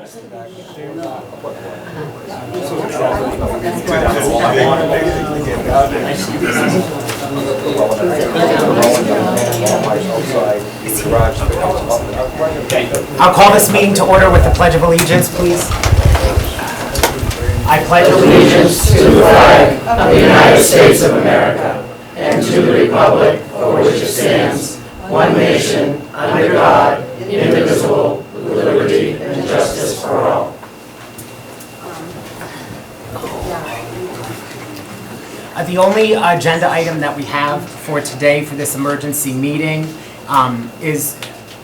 I'll call this meeting to order with the Pledge of Allegiance, please. I pledge allegiance to the flag of the United States of America and to the republic for which it stands, one nation, under God, indivisible, with liberty and justice for all. The only agenda item that we have for today for this emergency meeting is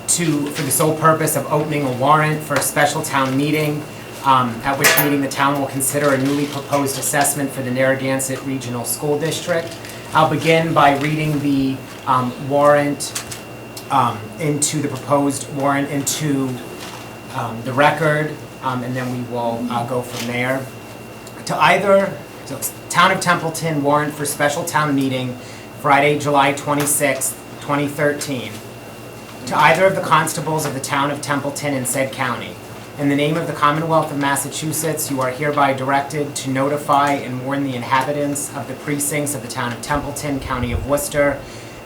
for the sole purpose of opening a warrant for a special town meeting, at which meeting the town will consider a newly proposed assessment for the Narragansett Regional School District. I'll begin by reading the warrant into the proposed warrant into the record, and then we will go from there. So Town of Templeton warrant for special town meeting, Friday, July 26, 2013. To either of the constables of the Town of Templeton in said county, in the name of the Commonwealth of Massachusetts, you are hereby directed to notify and warn the inhabitants of the precincts of the Town of Templeton, County of Worcester,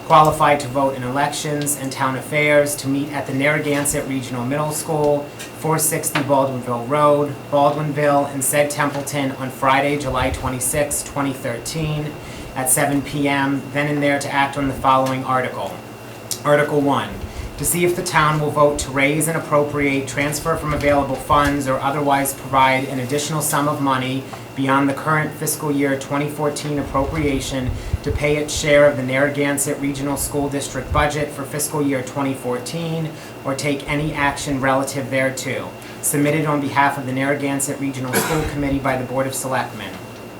qualified to vote in elections and town affairs, to meet at the Narragansett Regional Middle School, 460 Baldwinville Road, Baldwinville, and said Templeton on Friday, July 26, 2013, at 7 p.m., then and there to act on the following article. Article 1. To see if the town will vote to raise and appropriate, transfer from available funds, or otherwise provide an additional sum of money beyond the current fiscal year 2014 appropriation to pay its share of the Narragansett Regional School District budget for fiscal year 2014, or take any action relative thereto, submitted on behalf of the Narragansett Regional School Committee by the Board of Selectmen.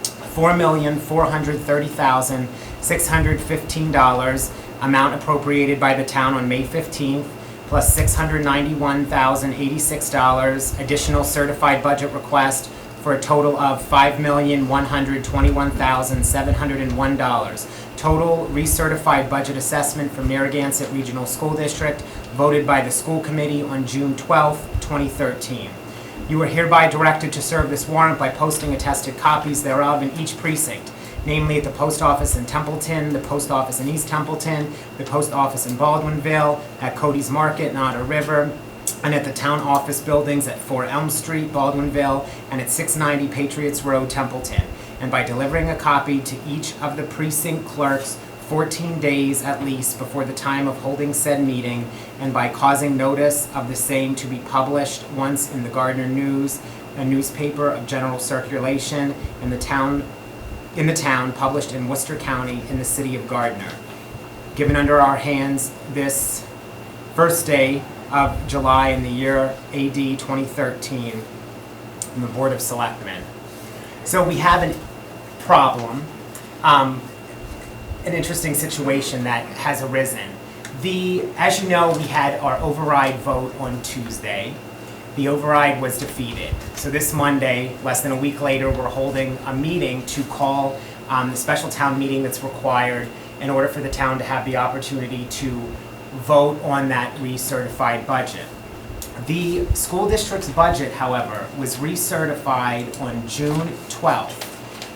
$4,430,615, amount appropriated by the town on May 15th, plus $691,086, additional certified budget request for a total of $5,121,701. Total recertified budget assessment from Narragansett Regional School District, voted by the school committee on June 12, 2013. You are hereby directed to serve this warrant by posting attested copies thereof in each precinct, namely at the post office in Templeton, the post office in East Templeton, the post office in Baldwinville, at Cody's Market in Otter River, and at the town office buildings at 4 Elm Street, Baldwinville, and at 690 Patriots Road, Templeton, and by delivering a copy to each of the precinct clerks 14 days at least before the time of holding said meeting, and by causing notice of the same to be published once in the Gardner News, a newspaper of general circulation in the town, published in Worcester County in the city of Gardner. Given under our hands this first day of July in the year AD 2013 in the Board of Selectmen. So we have a problem, an interesting situation that has arisen. As you know, we had our override vote on Tuesday. The override was defeated. So this Monday, less than a week later, we're holding a meeting to call the special town meeting that's required in order for the town to have the opportunity to vote on that recertified budget. The school district's budget, however, was recertified on June 12th.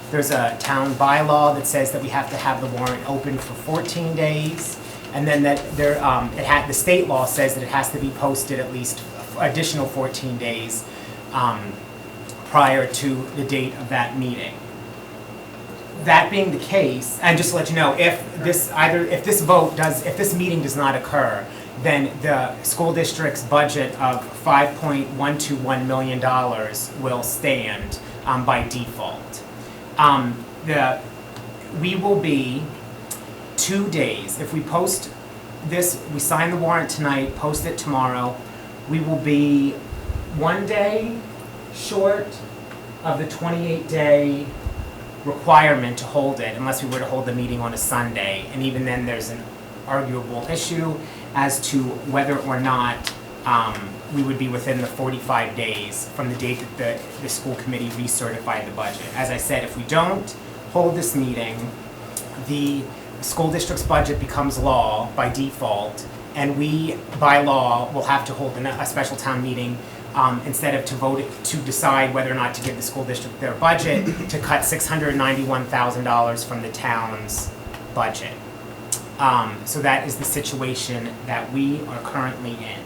There's a town bylaw that says that we have to have the warrant open for 14 days, and then that the state law says that it has to be posted at least additional 14 days prior to the date of that meeting. That being the case, and just to let you know, if this meeting does not occur, then the school district's budget of $5.121 million will stand by default. We will be 2 days. If we post this, we sign the warrant tonight, post it tomorrow, we will be 1 day short of the 28-day requirement to hold it, unless we were to hold the meeting on a Sunday. And even then, there's an arguable issue as to whether or not we would be within the 45 days from the date that the school committee recertified the budget. As I said, if we don't hold this meeting, the school district's budget becomes law by default, and we, by law, will have to hold a special town meeting instead of to decide whether or not to give the school district their budget, to cut $691,000 from the town's budget. So that is the situation that we are currently in.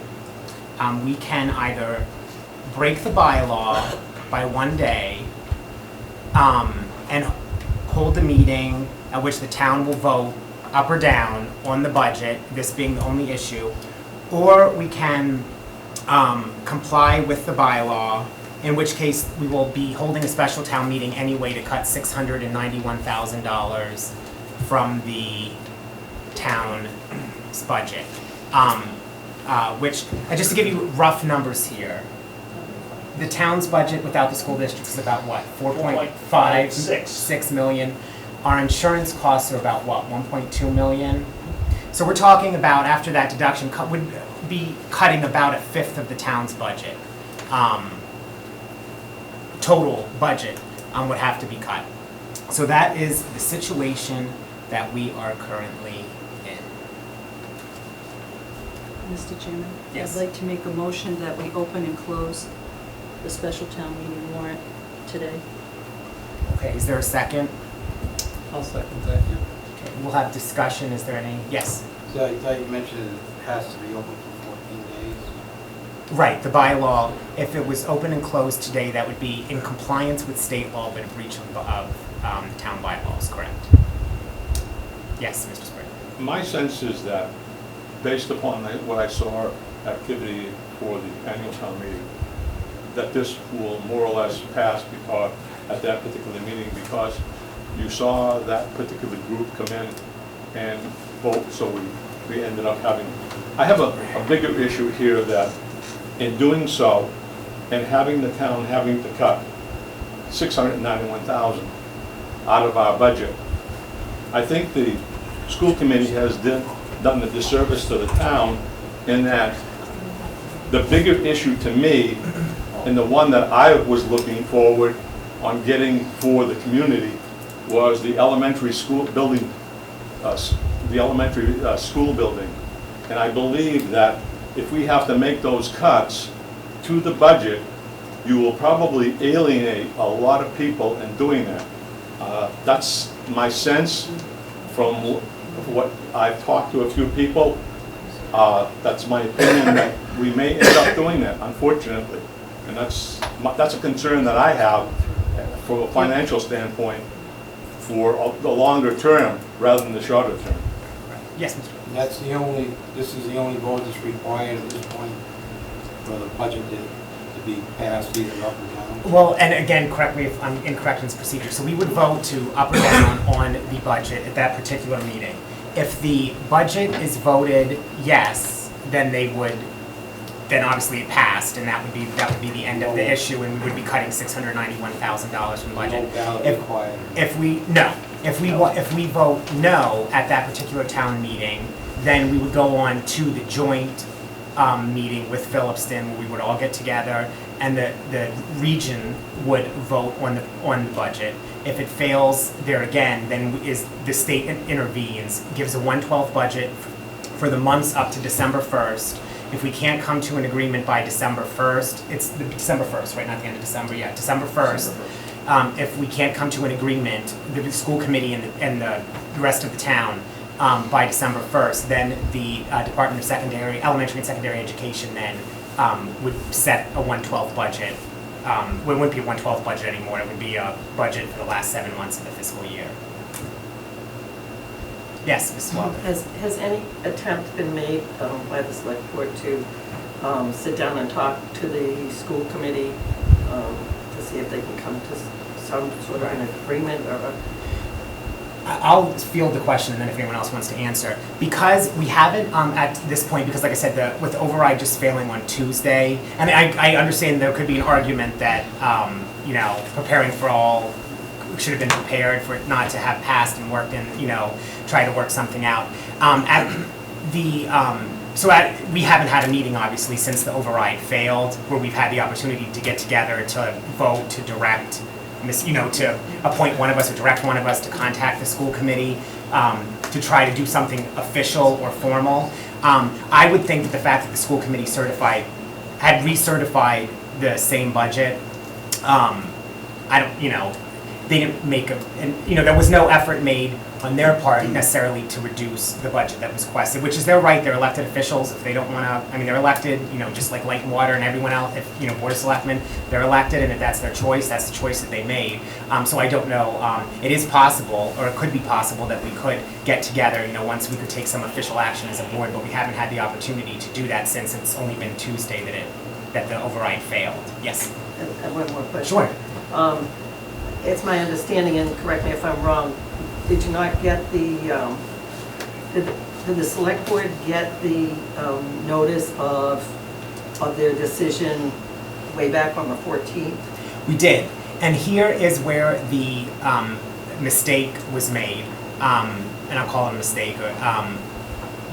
We can either break the bylaw by one day and hold the meeting at which the town will vote up or down on the budget, this being the only issue, or we can comply with the bylaw, in which case we will be holding a special town meeting anyway to cut $691,000 from the town's budget. Which, just to give you rough numbers here, the town's budget without the school district is about what, 4.56 million. Our insurance costs are about what, 1.2 million? So we're talking about, after that deduction, would be cutting about a fifth of the town's budget. Total budget would have to be cut. So that is the situation that we are currently in. Mr. Chairman? Yes. I'd like to make a motion that we open and close the special town meeting warrant today. Okay, is there a second? I'll second that, yeah. Okay, we'll have discussion. Is there any? Yes. So I thought you mentioned it has to be open for 14 days. Right, the bylaw, if it was open and closed today, that would be in compliance with state law, but a breach of town bylaws, correct? Yes, Mr. Sprague. My sense is that, based upon what I saw activity for the annual town meeting, that this will more or less pass because, at that particular meeting, because you saw that particular group come in and vote, so we ended up having, I have a bigger issue here that in doing so, and having the town having to cut $691,000 out of our budget, I think the school committee has done the disservice to the town in that the bigger issue to me, and the one that I was looking forward on getting for the community, was the elementary school building, school building. And I believe that if we have to make those cuts to the budget, you will probably alienate a lot of people in doing that. That's my sense from what I've talked to a few people. That's my opinion, that we may end up doing that, unfortunately. And that's a concern that I have from a financial standpoint for the longer term rather than the shorter term. Yes, Mr. That's the only, this is the only vote that's required at this point for the budget to be passed either up or down. Well, and again, correct me if I'm incorrect in this procedure. So we would vote to up or down on the budget at that particular meeting. If the budget is voted yes, then obviously it passed, and that would be the end of the issue, and we would be cutting $691,000 from the budget. No ballot required. If we vote no at that particular town meeting, then we would go on to the joint meeting with Phillipston, where we would all get together, and the region would vote on the budget. If it fails there again, then the state intervenes, gives a 1/12 budget for the months up to December 1st. If we can't come to an agreement by December 1st, it's the December 1st, right? Not the end of December, yeah, December 1st. If we can't come to an agreement, the school committee and the rest of the town, by December 1st, then the Department of Elementary and Secondary Education then would set a 1/12 budget. It wouldn't be a 1/12 budget anymore, it would be a budget for the last 7 months of the fiscal year. Yes, Ms. Walden. Has any attempt been made by the select board to sit down and talk to the school committee to see if they can come to some sort of an agreement or a... I'll field the question, and then if anyone else wants to answer. Because we haven't, at this point, because like I said, with the override just failing on Tuesday, and I understand there could be an argument that, preparing for all should have been prepared for it not to have passed and worked and, try to work something out. We haven't had a meeting, obviously, since the override failed, where we've had the opportunity to get together to vote, to direct, to appoint one of us or direct one of us to contact the school committee to try to do something official or formal. I would think that the fact that the school committee certified had recertified the same budget. I don't, they didn't make there was no effort made on their part necessarily to reduce the budget that was requested, which is their right. They're elected officials. If they don't want to, they're elected, just like Light and Water and everyone else. If, Board of Selectmen, they're elected, and if that's their choice, that's the choice that they made. So I don't know. It is possible, or it could be possible, that we could get together, once we could take some official action as a board, but we haven't had the opportunity to do that since it's only been Tuesday that the override failed. Yes? And one more question. Sure. It's my understanding, and correct me if I'm wrong, did you not get the, did the select board get the notice of their decision way back on the 14th? We did. And here is where the mistake was made, and I'll call it a mistake,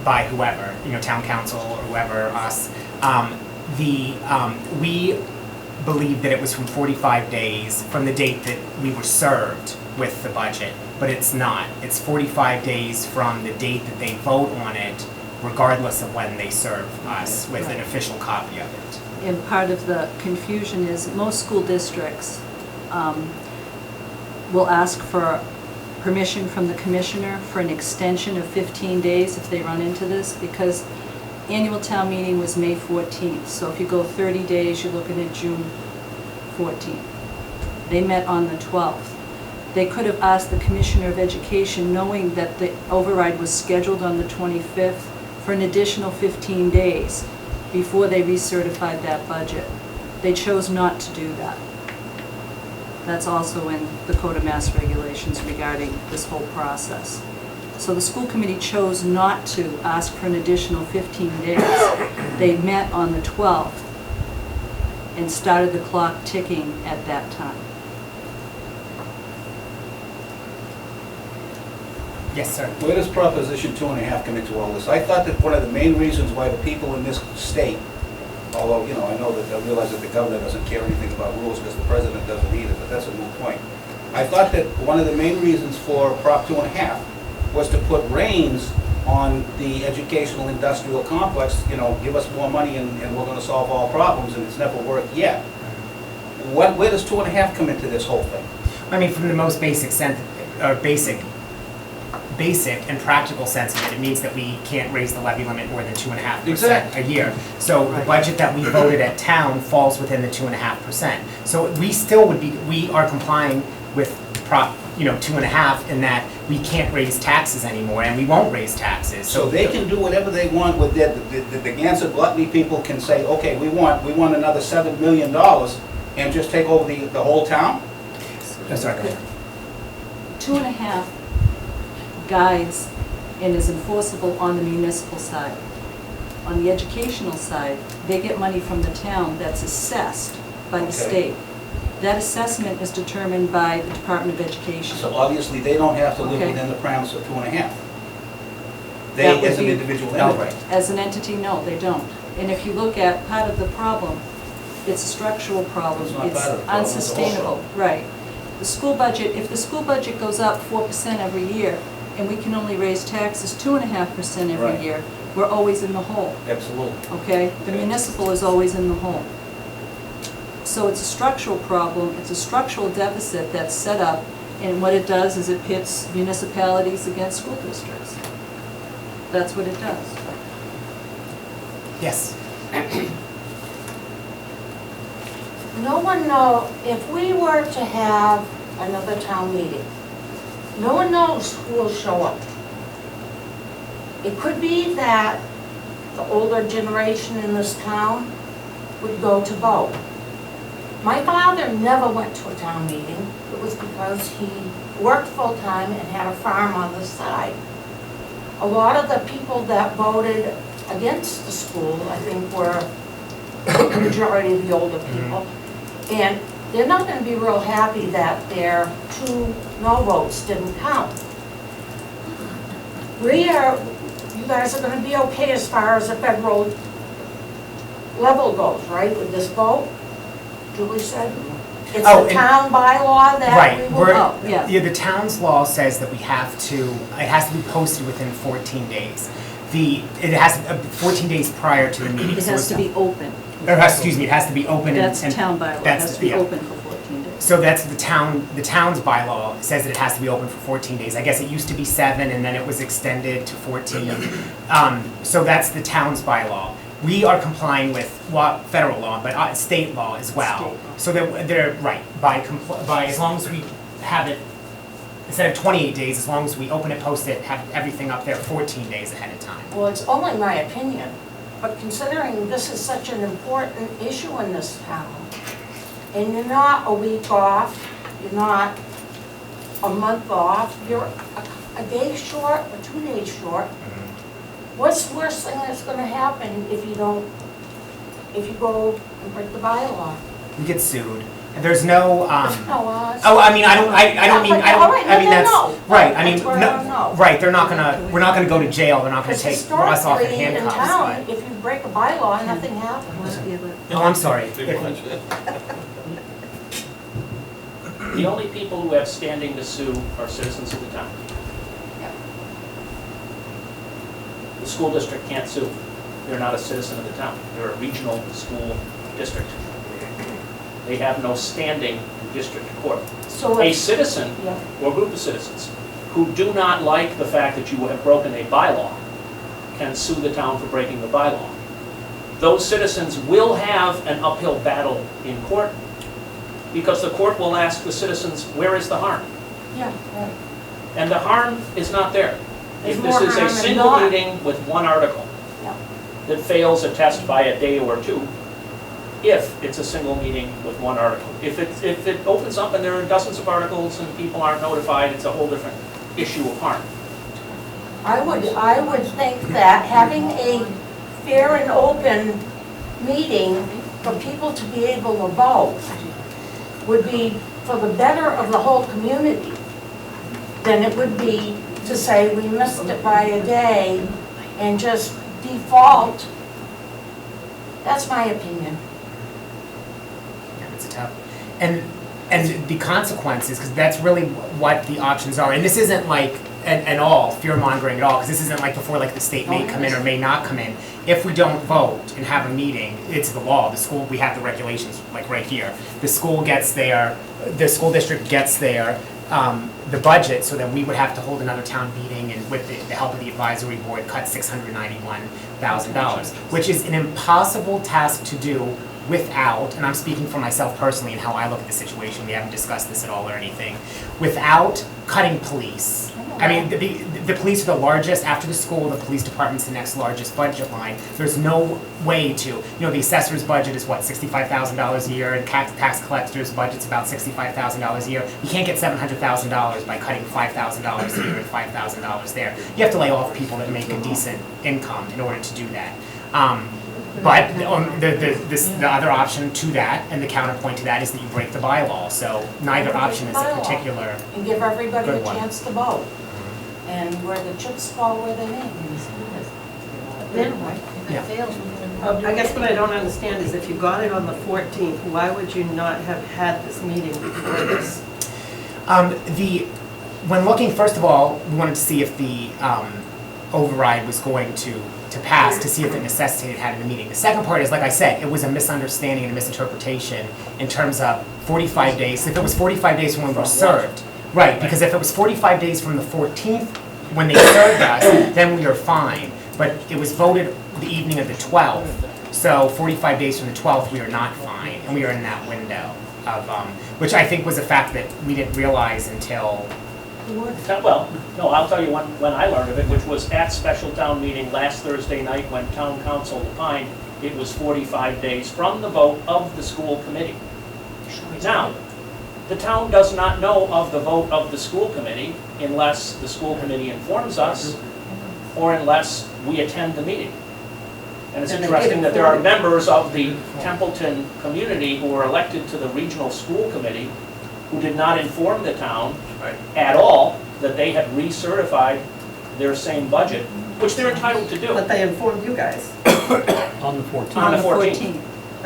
by whoever, town council or whoever, us. We believe that it was from 45 days from the date that we were served with the budget, but it's not. It's 45 days from the date that they vote on it, regardless of when they serve us with an official copy of it. And part of the confusion is most school districts will ask for permission from the commissioner for an extension of 15 days if they run into this, because annual town meeting was May 14th, so if you go 30 days, you're looking at June 14th. They met on the 12th. They could have asked the Commissioner of Education, knowing that the override was scheduled on the 25th, for an additional 15 days before they recertified that budget. They chose not to do that. That's also in the Code of Mass Regulations regarding this whole process. So the school committee chose not to ask for an additional 15 days. They met on the 12th and started the clock ticking at that time. Yes, sir. Where does Proposition 2.5 come into all this? I thought that one of the main reasons why the people in this state, although, I know that I realize that the governor doesn't care anything about rules because the president doesn't either, but that's a moot point. I thought that one of the main reasons for Prop 2.5 was to put reins on the educational industrial complex, give us more money and we're going to solve all problems, and it's never worked yet. Where does 2.5 come into this whole thing? From the most basic sense, or basic and practical sense of it, it means that we can't raise the levy limit more than 2.5% Exactly. a year. So the budget that we voted at town falls within the 2.5%. So we are complying with Prop 2.5 in that we can't raise taxes anymore, and we won't raise taxes. So they can do whatever they want with the Gansett Gluttony people can say, okay, we want another $7 million and just take over the whole town? That's right. 2.5 guides and is enforceable on the municipal side. On the educational side, they get money from the town that's assessed by the state. That assessment is determined by the Department of Education. So obviously, they don't have to live Okay. within the parameters of 2.5. That They, would as an be- individual No, entity. right. As an entity, no, they don't. And if you look at part of the problem, it's a structural problem. It's not part of the problem, it's the whole Unsustainable, right. The school budget, if the school budget goes up 4% every year, and we can only raise taxes 2.5% every Right. year, we're always in the hole, Absolutely. okay? The Okay. municipal is always in the hole. So it's a structural problem, it's a structural deficit that's set up, and what it does is it pits municipalities against school districts. That's what it does. Yes. No one knows, if we were to have another town meeting, no one knows who will show up. It could be that the older generation in this town would go to vote. My father never went to a town meeting. It was because he worked full-time and had a farm on the side. A lot of the people that voted against the school, I think, were the majority of the older people. And they're not going to be real happy that their 2 no votes didn't count. You guys are going to be okay as far as the federal level goes, right, with this vote? Julie said? It's Oh, a and- town bylaw that Right. we will vote. yeah. The town's law says that it has to be posted within 14 days. It has 14 days prior to the meeting. It so has it's to be open. or excuse me, it has to be open. That's and town bylaw, it that's- has to be yeah. open for 14 days. So that's the town's bylaw says that it has to be open for 14 days. I guess it used to be 7 and then it was extended to 14. So that's the town's bylaw. We are complying with federal law, but state law as well. State law. So they're right, by as long as we have it, instead of 28 days, as long as we open it, post it, have everything up there 14 days ahead of time. Well, it's only my opinion, but considering this is such an important issue in this town, and you're not a week off, you're not a month off, you're a day short or 2 days short, what's the worst thing that's gonna happen if you go and break the bylaw? We get sued. There's no, No, oh, I mean, I don't mean, all right, I mean, no, that's, no. right, I mean, That's where I don't know. right, we're not gonna go to jail, they're not gonna Because take us off in historically, in handcuffs, town, but. if you break a bylaw, nothing happens. Oh, I'm sorry. The only people who have standing to sue are citizens of the town. The school district can't sue. They're not a citizen of the town. They're a regional school district. They have no standing in district court. So A if, citizen yeah, or group of citizens who do not like the fact that you have broken a bylaw can sue the town for breaking the bylaw. Those citizens will have an uphill battle in court because the court will ask the citizens, where is the harm? yeah, right. And the harm is not there. There's If more this is harm a than single not. meeting with one article Yeah. that fails a test by a day or two, if it's a single meeting with one article. If it opens up and there are dozens of articles and people aren't notified, it's a whole different issue of harm. I would think that having a fair and open meeting for people to be able to vote would be for the better of the whole community than it would be to say we missed it by a day and just default. That's my opinion. Yeah, it's tough. And the consequences, because that's really what the options are. And this isn't like at all fear mongering at all, because this isn't like before like the state may come in or may not come in. If we don't vote and have a meeting, it's the law. The school, we have the regulations like right here. The school district gets the budget, so that we would have to hold another town meeting and with the help of the advisory board, cut $691,000, which is an impossible task to do without, and I'm speaking for myself personally and how I look at the situation, we haven't discussed this at all or anything, without cutting police. I mean, the police are the largest, after the school, the police department's the next largest budget line. There's no way to, the assessor's budget is what, $65,000 a year, and tax collector's budget's about $65,000 a year. You can't get $700,000 by cutting $5,000 here and $5,000 there. You have to lay off people that make a decent income in order to do that. But the other option to that, and the counterpoint to that, is that you break the bylaw. So neither option is a particular And give everybody a good one. chance to vote. And where the chips fall where they may. Then, Yeah. I guess what I don't understand is if you got it on the 14th, why would you not have had this meeting before this? When looking, first of all, we wanted to see if the override was going to pass, to see if it necessitated having the meeting. The second part is, like I said, it was a misunderstanding and a misinterpretation in terms of 45 days. If it was 45 days from when we were served, right, because if it was 45 days from the 14th, when they served us, then we are fine. But it was voted the evening of the 12th, so 45 days from the 12th, we are not fine, and we are in that window of, which I think was a fact that we didn't realize until, Well, no, I'll tell you when I learned of it, which was at special town meeting last Thursday night when town council opined it was 45 days from the vote of the school committee. Now, the town does not know of the vote of the school committee unless the school committee informs us or unless we attend the meeting. And it's And they interesting did that there are inform you. members of the Templeton community who were elected to the regional school committee who did not inform the town at all that they had recertified their same budget, which they're entitled to do But they informed you guys. On the 14th. on the 14th.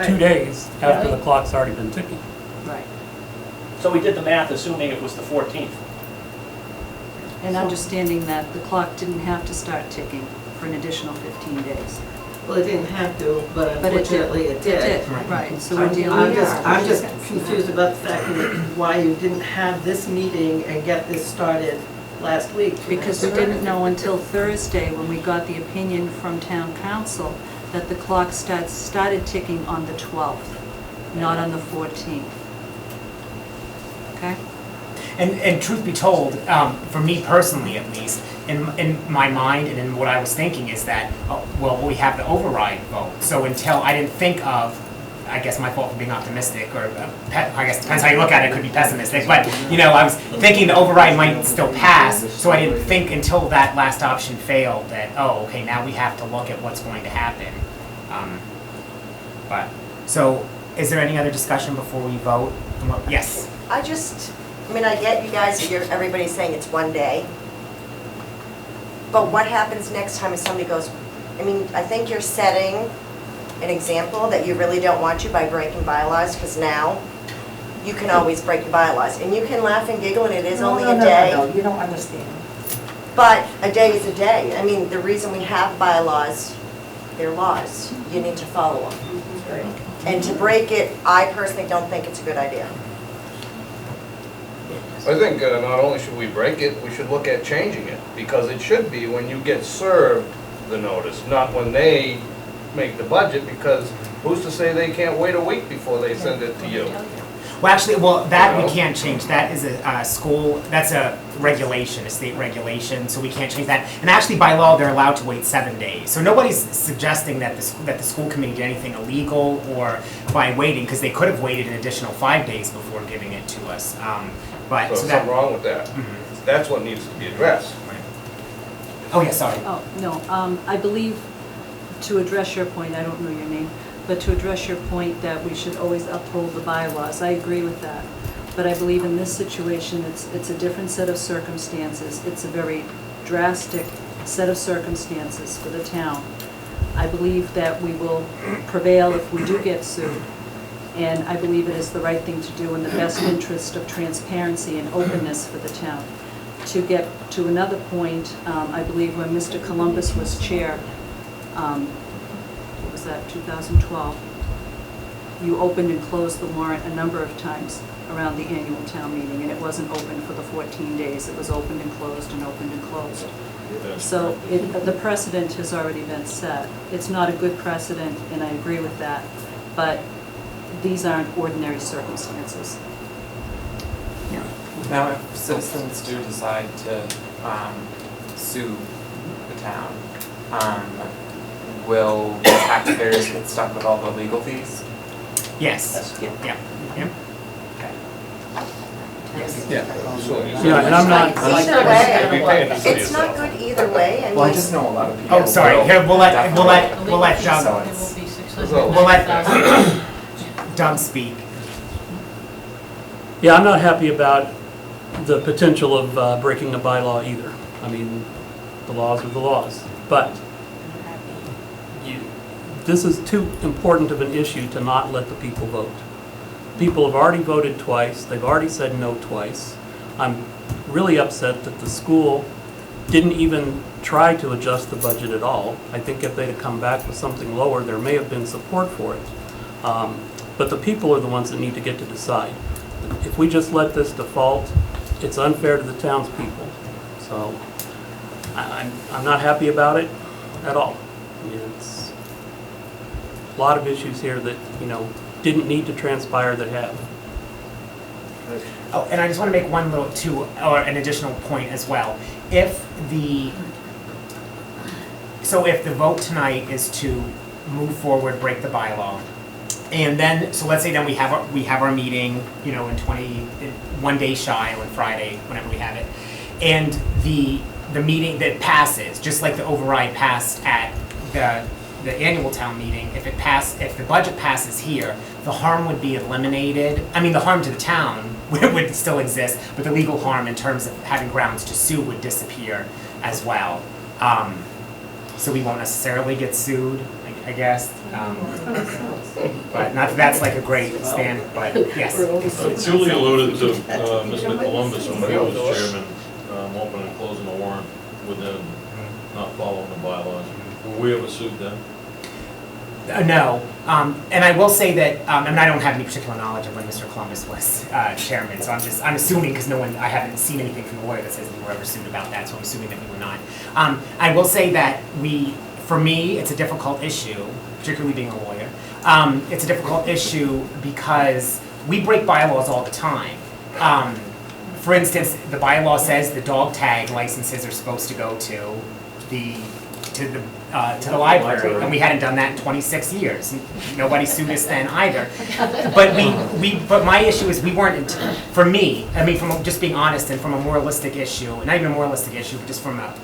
2 days after the clock's already been ticking. Right. So we did the math assuming it was the 14th. And understanding that the clock didn't have to start ticking for an additional 15 days. Well, it didn't have to, but But it did. unfortunately it did. Right, so we're dealing I'm with that. I'm just confused about the fact that why you didn't have this meeting and get this started last week. Because we didn't know until Thursday, when we got the opinion from town council, that the clock started ticking on the 12th, not on the 14th. Okay? And truth be told, for me personally at least, in my mind and in what I was thinking is that, well, we have the override vote. So until I didn't think of, I guess my fault for being optimistic, or I guess depends how you look at it, it could be pessimistic, but you know, I was thinking the override might still pass, so I didn't think until that last option failed that, oh, okay, now we have to look at what's going to happen. So is there any other discussion before we vote? Yes. I mean, I get you guys, everybody's saying it's one day. But what happens next time if somebody goes, I mean, I think you're setting an example that you really don't want to by breaking bylaws, because now you can always break the bylaws. And you can laugh and giggle, and it is only a day. No, you don't understand. But a day is a day. I mean, the reason we have bylaws, they're laws. You need to follow them. And to break it, I personally don't think it's a good idea. I think not only should we break it, we should look at changing it, because it should be when you get served the notice, not when they make the budget, because who's to say they can't wait a week before they send it to you? Well, actually, that we can't change. That is a school, that's a regulation, a state regulation, so we can't change that. And actually, by law, they're allowed to wait 7 days. So nobody's suggesting that the school committee did anything illegal or by waiting, because they could have waited an additional 5 days before giving it to us. So there's something wrong with that. Mhm. That's what needs to be addressed. Oh, yeah, sorry. Oh, no, I believe, to address your point, I don't know your name, but to address your point that we should always uphold the bylaws, I agree with that. But I believe in this situation, it's a different set of circumstances. It's a very drastic set of circumstances for the town. I believe that we will prevail if we do get sued. And I believe it is the right thing to do in the best interest of transparency and openness for the town. To get to another point, I believe when Mr. Columbus was chair, what was that, 2012, you opened and closed the warrant a number of times around the annual town meeting, and it wasn't open for the 14 days. It was opened and closed and opened and closed. So the precedent has already been set. It's not a good precedent, and I agree with that, but these aren't ordinary circumstances. Now, if citizens do decide to sue the town, will taxpayers get stuck with all the legal fees? Yes. Yeah. Yeah. Yes. Yeah, and I'm not, Either way, it's not good either way. I Well, I mean, just know a lot of people. Oh, sorry. Here, we'll let So Doug. it's- We'll let Doug speak. yeah, I'm not happy about the potential of breaking a bylaw either. I mean, the laws are the laws. But this is too important of an issue to not let the people vote. People have already voted twice. They've already said no twice. I'm really upset that the school didn't even try to adjust the budget at all. I think if they'd have come back with something lower, there may have been support for it. But the people are the ones that need to get to decide. If we just let this default, it's unfair to the townspeople. So I'm not happy about it at all. I mean, it's a lot of issues here that, didn't need to transpire that have. Oh, and I just want to make one little or an additional point as well. If the vote tonight is to move forward, break the bylaw, and then, so let's say then we have our meeting, in 1 day shy on Friday, whenever we have it, and the meeting that passes, just like the override passed at the annual town meeting, if the budget passes here, the harm would be eliminated. I mean, the harm to the town would still exist, but the legal harm in terms of having grounds to sue would disappear as well. So we won't necessarily get sued, I guess. But not that that's like a great stand, but yes. Julie alluded to Mr. Columbus when he was chairman, opening and closing the warrant within not following the bylaws. Will we ever sued them? No, and I will say that, and I don't have any particular knowledge of when Mr. Columbus was chairman, so I'm assuming, because I haven't seen anything from the lawyer that says we were ever sued about that, so I'm assuming that we were not. I will say that for me, it's a difficult issue, particularly being a lawyer. It's a difficult issue because we break bylaws all the time. For instance, the bylaw says the dog tag licenses are supposed to go to the library, and we hadn't done that in 26 years. Nobody sued us then either. But my issue is we weren't, for me, I mean, from just being honest and from a moralistic issue, and not even a moralistic issue, but just from a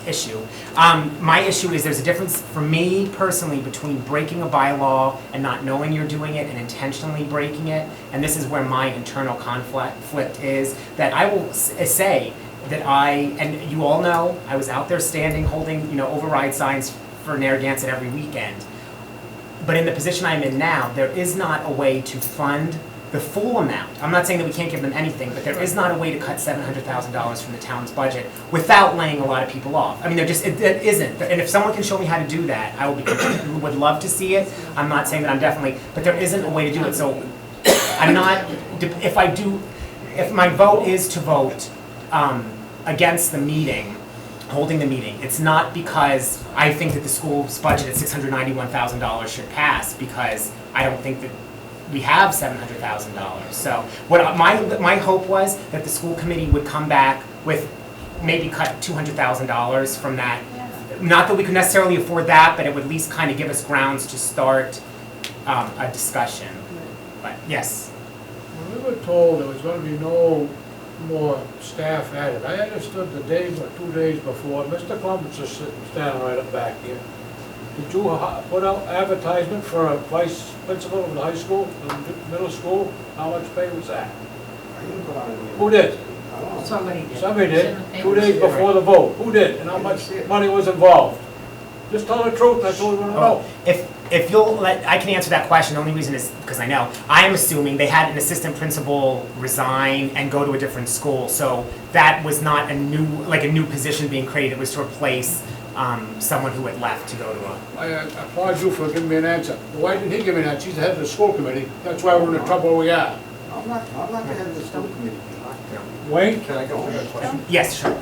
issue. My issue is there's a difference for me personally between breaking a bylaw and not knowing you're doing it and intentionally breaking it, and this is where my internal conflict is, that I will say that and you all know, I was out there standing, holding, override signs for Narragansett every weekend. But in the position I'm in now, there is not a way to fund the full amount. I'm not saying that we can't give them anything, but there is not a way to cut $700,000 from the town's budget without laying a lot of people off. I mean, it isn't. And if someone can show me how to do that, I would love to see it. I'm not saying that I'm definitely, but there isn't a way to do it. So I'm not, if my vote is to vote against the meeting, holding the meeting, it's not because I think that the school's budget at $691,000 should pass, because I don't think that we have $700,000. So what my hope was that the school committee would come back with maybe cut $200,000 from that. Not that we could necessarily afford that, but it would at least kind of give us grounds to start a discussion. But yes. When we were told there was going to be no more staff added, I understood the day or 2 days before, Mr. Columbus is standing right up back here. Did you put out advertisement for a vice principal of the high school, the middle school? How much pay was that? Who did? Somebody did. Somebody did, 2 days before the vote. Who did, and how much money was involved? Just tell the truth, that's all we want to know. If you'll let, I can answer that question. The only reason is because I know. I am assuming they had an assistant principal resign and go to a different school. So that was not a new position being created. It was to replace someone who had left to go to a... I applaud you for giving me an answer. Why didn't he give me an answer? He's the head of the school committee. That's why we're in the trouble we are. I'm not the head of the school committee. Wayne? Can I go for that question? Yes, sure.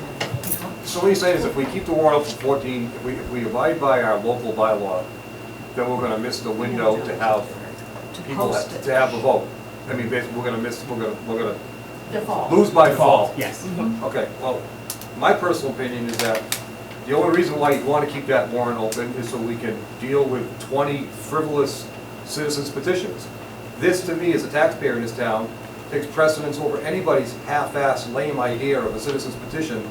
So what he's saying is if we keep the warrant up to 14, if we abide by our local bylaw, then we're gonna miss the window to have people to have a vote. I mean, basically, we're gonna Default. lose by default. Yes. Okay, well, my personal opinion is that the only reason why you want to keep that warrant open is so we can deal with 20 frivolous citizens petitions. This, to me, as a taxpayer in this town, takes precedence over anybody's half-assed lame idea of a citizen's petition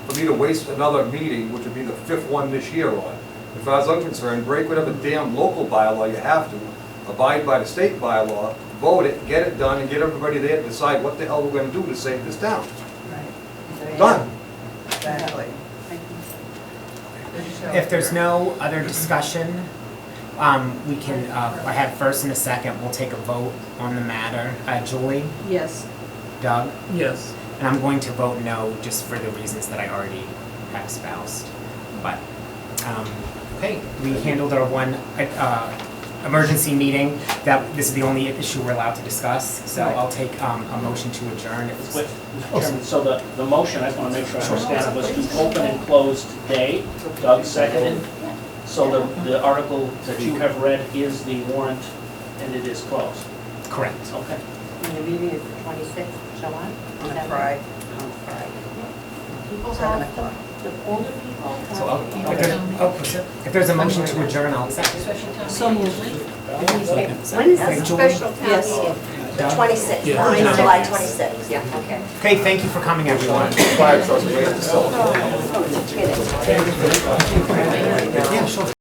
for me to waste another meeting, which would be the 5th one this year on. As far as I'm concerned, break whatever damn local bylaw you have to, abide by the state bylaw, vote it, get it done, and get everybody there to decide what the hell we're gonna do to save this town. Done. Exactly. If there's no other discussion, we can, I have first and a second, we'll take a vote on the matter. Julie? Yes. Doug? Yes. And I'm going to vote no, just for the reasons that I already have espoused. But, okay, we handled our one emergency meeting. This is the only issue we're allowed to discuss, so I'll take a motion to adjourn. Wait, Mr. Chairman, so the motion, I just want to make sure I understand, was to open and close today. Doug seconded. So the article that you have read is the warrant, and it is closed. Correct. Okay. And the meeting is the 26th, July? On Friday. On Friday. People have, the older people have... If there's a motion to adjourn, I'll accept it. So moved. When is the special town Yes. meeting? The 26th, Yeah. July 26th. Yeah, okay. Okay, thank you for coming, everyone. Oh, it's a kid. Yeah, sure.